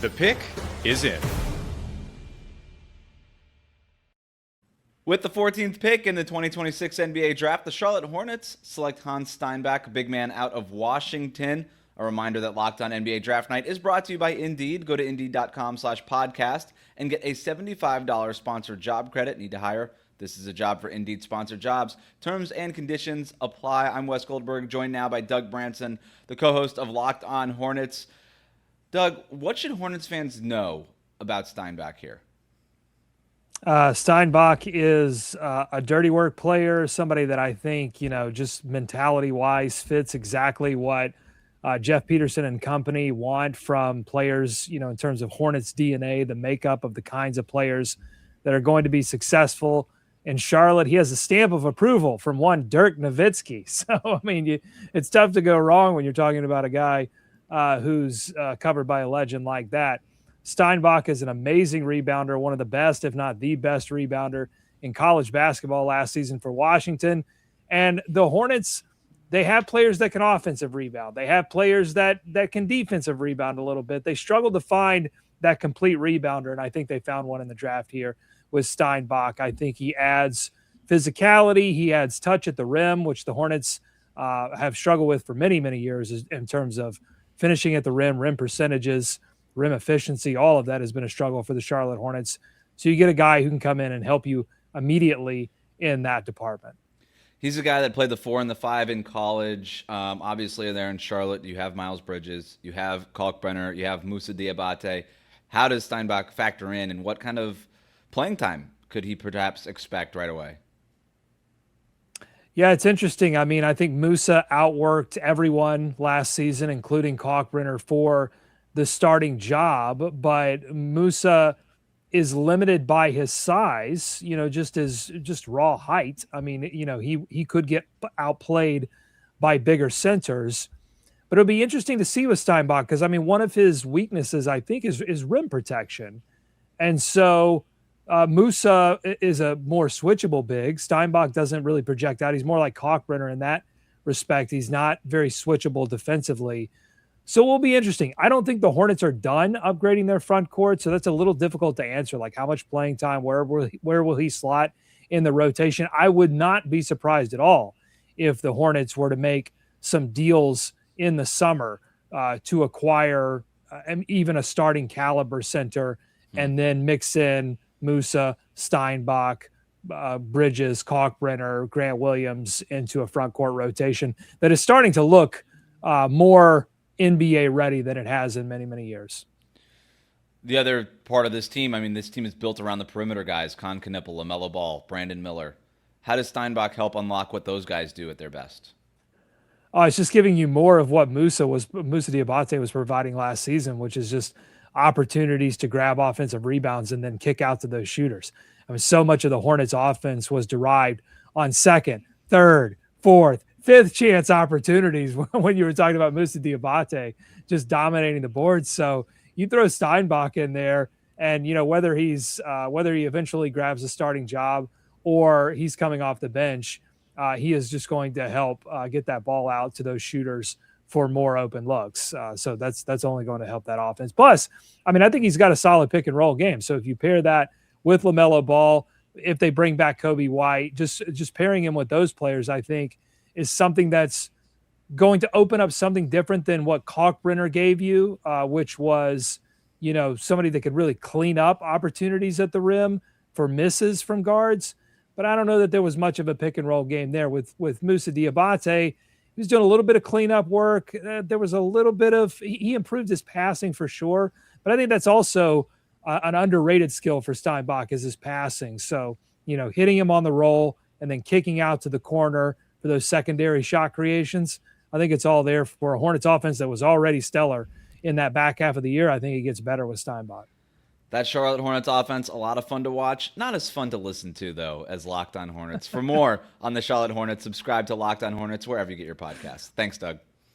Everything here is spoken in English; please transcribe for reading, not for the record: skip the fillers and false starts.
The pick is in. With the 14th pick in the 2026 NBA draft, the Charlotte Hornets select Hannes Steinbach, a big man out of Washington. A reminder that Locked On NBA Draft Night is brought to you by Indeed. Go to Indeed.com/podcast and get a $75 sponsored job credit. Need to hire? This is a job for Indeed sponsored jobs. Terms and conditions apply. I'm Wes Goldberg, joined now by Doug Branson, the co-host of Locked On Hornets. Doug, what should Hornets fans know about Steinbach here? Steinbach is a dirty work player, somebody that I think, just mentality-wise fits exactly what Jeff Peterson and company want from players, in terms of Hornets DNA, the makeup of the kinds of players that are going to be successful. In Charlotte, he has a stamp of approval from one Dirk Nowitzki. So, it's tough to go wrong when you're talking about a guy who's covered by a legend like that. Steinbach is an amazing rebounder, one of the best, if not the best rebounder in college basketball last season for Washington. And the Hornets, they have players that can offensive rebound. They have players that can defensive rebound a little bit. They struggled to find that complete rebounder, and I think they found one in the draft here with Steinbach. I think he adds physicality. He adds touch at the rim, which the Hornets have struggled with for many, many years in terms of finishing at the rim percentages, rim efficiency. All of that has been a struggle for the Charlotte Hornets. So you get a guy who can come in and help you immediately in that department. He's a guy that played the 4 and the 5 in college. Obviously, there in Charlotte, you have Miles Bridges, you have Kalkbrenner, you have Moussa Diabate. How does Steinbach factor in, and what kind of playing time could he perhaps expect right away? Yeah, it's interesting. I think Moussa outworked everyone last season, including Kalkbrenner, for the starting job, but Moussa is limited by his size, just raw height. He could get outplayed by bigger centers, but it'll be interesting to see with Steinbach because, one of his weaknesses, I think, is rim protection. And so Moussa is a more switchable big. Steinbach doesn't really project out. He's more like Kalkbrenner in that respect. He's not very switchable defensively. So it will be interesting. I don't think the Hornets are done upgrading their front court, so that's a little difficult to answer, like how much playing time, where will he slot in the rotation. I would not be surprised at all if the Hornets were to make some deals in the summer to acquire even a starting caliber center and then mix in Moussa, Steinbach, Bridges, Kalkbrenner, Grant Williams into a front court rotation that is starting to look more NBA ready than it has in many, many years. The other part of this team, this team is built around the perimeter guys, Con Knippel, LaMelo Ball, Brandon Miller. How does Steinbach help unlock what those guys do at their best? It's just giving you more of what Moussa Diabate was providing last season, which is just opportunities to grab offensive rebounds and then kick out to those shooters. So much of the Hornets offense was derived on second, third, fourth, fifth chance opportunities when you were talking about Moussa Diabate just dominating the boards. So you throw Steinbach in there, and whether he eventually grabs a starting job or he's coming off the bench, he is just going to help get that ball out to those shooters for more open looks. So that's only going to help that offense. Plus, I think he's got a solid pick and roll game. So if you pair that with LaMelo Ball, if they bring back Kobe White, just pairing him with those players, I think, is something that's going to open up something different than what Kalkbrenner gave you, which was, somebody that could really clean up opportunities at the rim for misses from guards. But I don't know that there was much of a pick and roll game there with Moussa Diabate. He was doing a little bit of cleanup work. There was a little bit of, he improved his passing for sure. But I think that's also an underrated skill for Steinbach is his passing. So, hitting him on the roll and then kicking out to the corner for those secondary shot creations. I think it's all there for a Hornets offense that was already stellar in that back half of the year. I think it gets better with Steinbach. That Charlotte Hornets offense, a lot of fun to watch. Not as fun to listen to, though, as Locked On Hornets. For more on the Charlotte Hornets, subscribe to Locked On Hornets wherever you get your podcasts. Thanks, Doug.